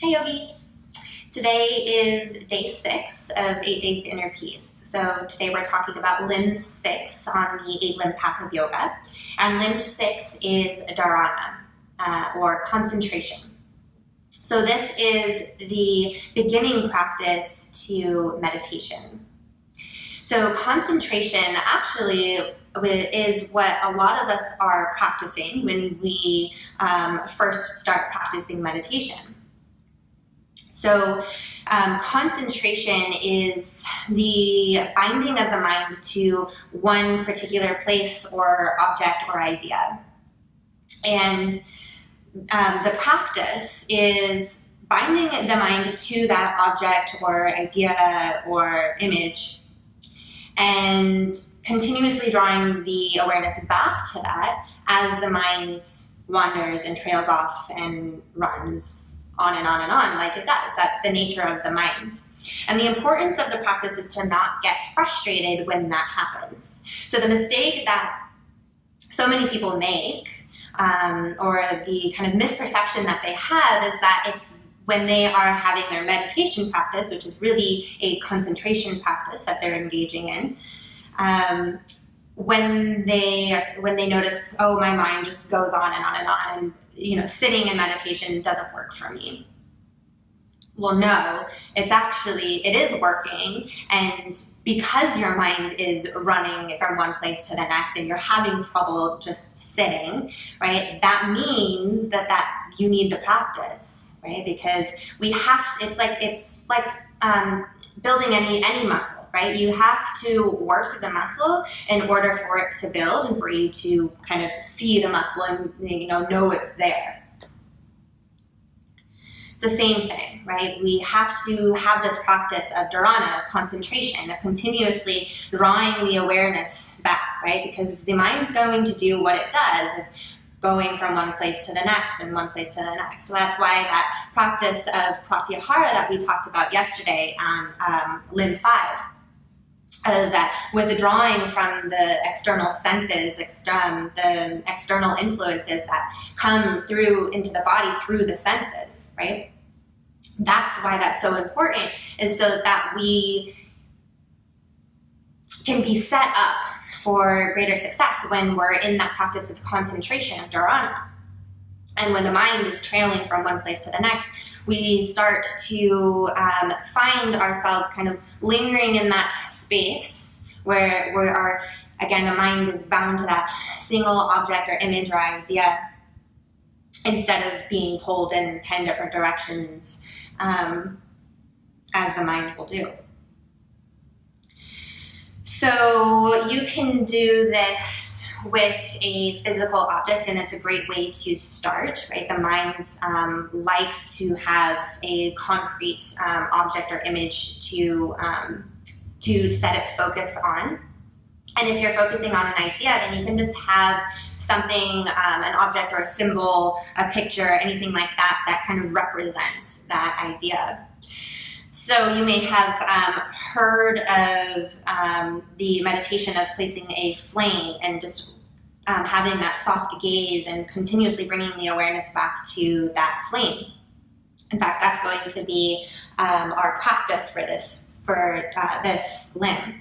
Hi yogis! Today is day 6 of 8 Days to Inner Peace. So today we're talking about limb 6 on the 8-limb path of yoga. And limb 6 is Dharana, or concentration. So this is the beginning practice to meditation. So concentration actually is what a lot of us are practicing when we first start practicing meditation. So concentration is the binding of the mind to one particular place or object or idea. And the practice is binding the mind to that object or idea or image and continuously drawing the awareness back to that as the mind wanders and trails off and runs on and on and on like it does. That's the nature of the mind. And the importance of the practice is to not get frustrated when that happens. So the mistake that so many people make, or the kind of misperception that they have, is that when they are having their meditation practice, which is really a concentration practice that they're engaging in, when they notice, oh, my mind just goes on and on and on, and sitting in meditation doesn't work for me. Well, no, it is working, and because your mind is running from one place to the next and you're having trouble just sitting, right, that means that you need the practice, right? Because it's like building any muscle, right? You have to work the muscle in order for it to build and for you to kind of see the muscle and know it's there. It's the same thing, right? We have to have this practice of dharana, of concentration, of continuously drawing the awareness back, right? Because the mind is going to do what it does, of going from one place to the next and one place to the next. So that's why that practice of pratyahara that we talked about yesterday on limb 5, that withdrawing from the external senses, the external influences that come through into the body through the senses, right? That's why that's so important, is so that we can be set up for greater success when we're in that practice of concentration, of dharana. And when the mind is trailing from one place to the next, we start to find ourselves kind of lingering in that space where again, the mind is bound to that single object or image or idea instead of being pulled in 10 different directions as the mind will do. So you can do this with a physical object, and it's a great way to start, right? The mind likes to have a concrete object or image to set its focus on. And if you're focusing on an idea, then you can just have something, an object or a symbol, a picture, anything like that kind of represents that idea. So you may have heard of the meditation of placing a flame and just having that soft gaze and continuously bringing the awareness back to that flame. In fact, that's going to be our practice for this limb.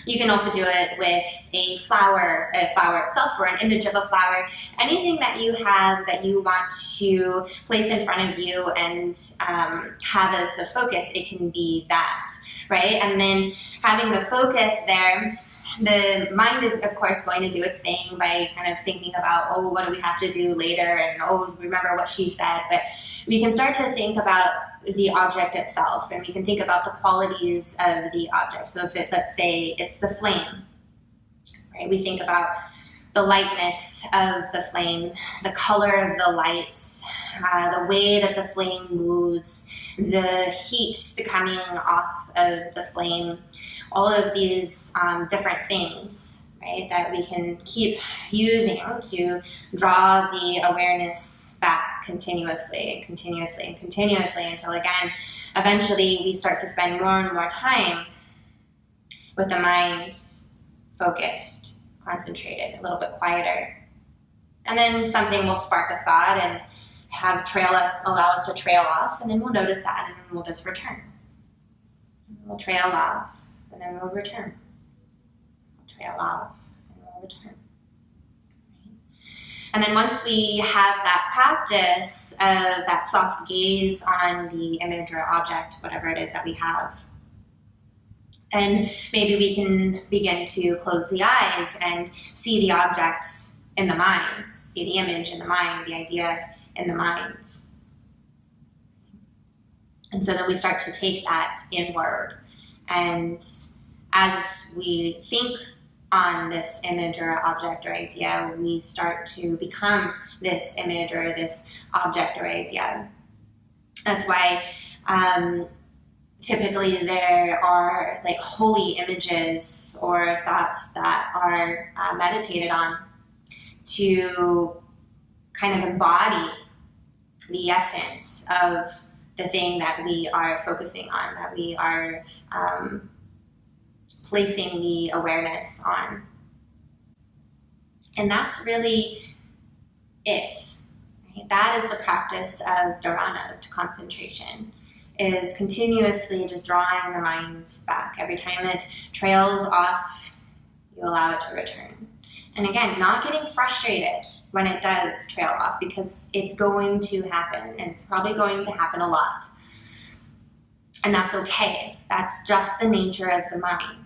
You can also do it with a flower itself, or an image of a flower, anything that you have that you want to place in front of you and have as the focus. It can be that, right? And then having the focus there, the mind is, of course, going to do its thing by kind of thinking about, oh, what do we have to do later? And, oh, remember what she said. But we can start to think about the object itself, and we can think about the qualities of the object. So if let's say it's the flame, right? We think about the lightness of the flame, the color of the light, the way that the flame moves, the heat coming off of the flame, all of these different things, right, that we can keep using to draw the awareness back continuously and continuously and continuously until, again, eventually we start to spend more and more time with the mind focused, concentrated, a little bit quieter. And then something will spark a thought, and allow us to trail off, and then we'll notice that, and then we'll just return. We'll trail off, and then we'll return. We'll trail off, and we'll return. And then once we have that practice of that soft gaze on the image or object, whatever it is that we have, and maybe we can begin to close the eyes and see the object in the mind, see the image in the mind, the idea in the mind. And so then we start to take that inward. And as we think on this image or object or idea, we start to become this image or this object or idea. That's why typically there are like holy images or thoughts that are meditated on to kind of embody the essence of the thing that we are focusing on, that we are placing the awareness on. And that's really it. Right? That is the practice of dharana, of concentration, is continuously just drawing the mind back. Every time it trails off, you allow it to return. And again, not getting frustrated when it does trail off, because it's going to happen, and it's probably going to happen a lot. And that's okay. That's just the nature of the mind.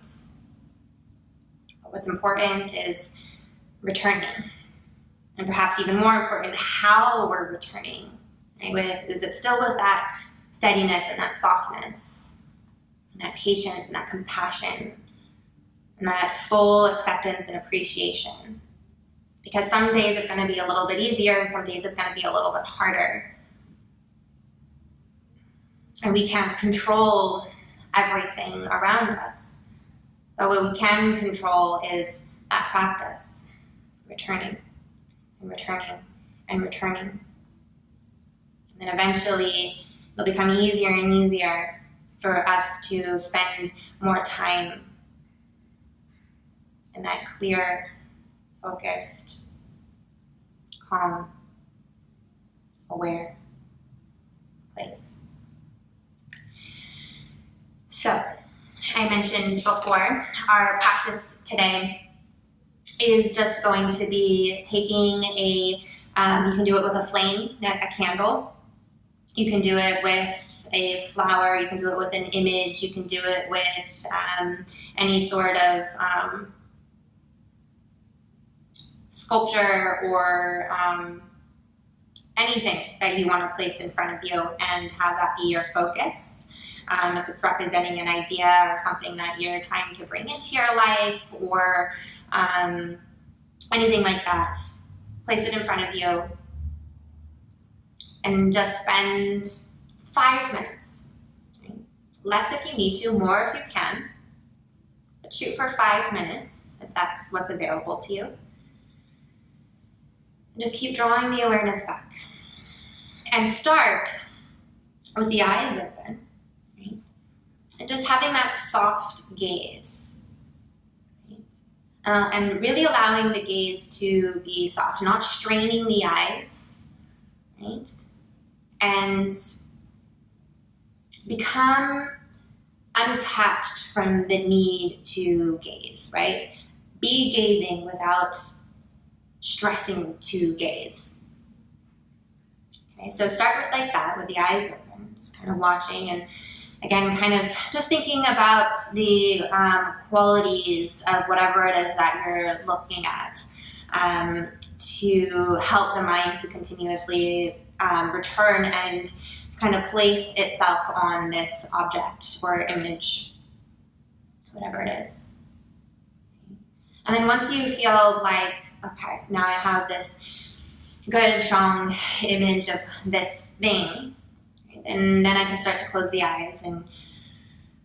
But what's important is returning. And perhaps even more important, how we're returning. Right? Is it still with that steadiness and that softness, and that patience and that compassion, and that full acceptance and appreciation? Because some days it's going to be a little bit easier, and some days it's going to be a little bit harder. And we can't control everything around us. But what we can control is that practice, returning and returning and returning. And then eventually it'll become easier and easier for us to spend more time in that clear, focused, calm, aware place. So, I mentioned before, our practice today is just going to be taking you can do it with a flame, a candle. You can do it with a flower. You can do it with an image. You can do it with any sort of sculpture or anything that you want to place in front of you and have that be your focus. If it's representing an idea or something that you're trying to bring into your life or anything like that, place it in front of you and just spend 5 minutes. Right? Less if you need to, more if you can. But shoot for 5 minutes if that's what's available to you. And just keep drawing the awareness back. And start with the eyes open. And just having that soft gaze. Right? And really allowing the gaze to be soft, not straining the eyes. Right? And become unattached from the need to gaze, right? Be gazing without stressing to gaze. Okay, so start with like that, with the eyes open, just kind of watching and again, kind of just thinking about the qualities of whatever it is that you're looking at to help the mind to continuously return and kind of place itself on this object or image, whatever it is. And then once you feel like, okay, now I have this good, strong image of this thing, and then I can start to close the eyes and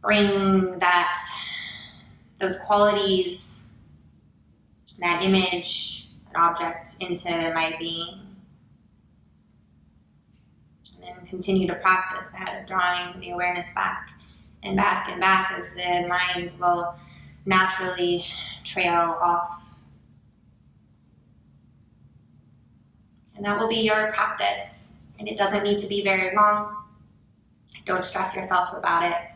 bring those qualities, that image, that object into my being. And then continue to practice that of drawing the awareness back and back and back as the mind will naturally trail off. And that will be your practice. And it doesn't need to be very long. Don't stress yourself about it.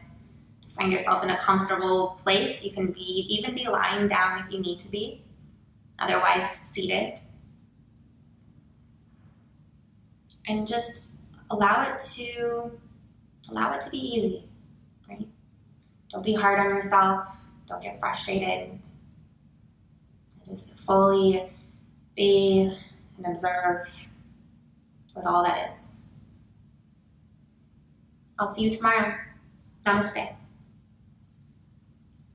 Just find yourself in a comfortable place. You can even be lying down if you need to be, otherwise seated. And just allow it to be easy, right? Don't be hard on yourself. Don't get frustrated. Just fully be and observe with all that is. I'll see you tomorrow. Namaste.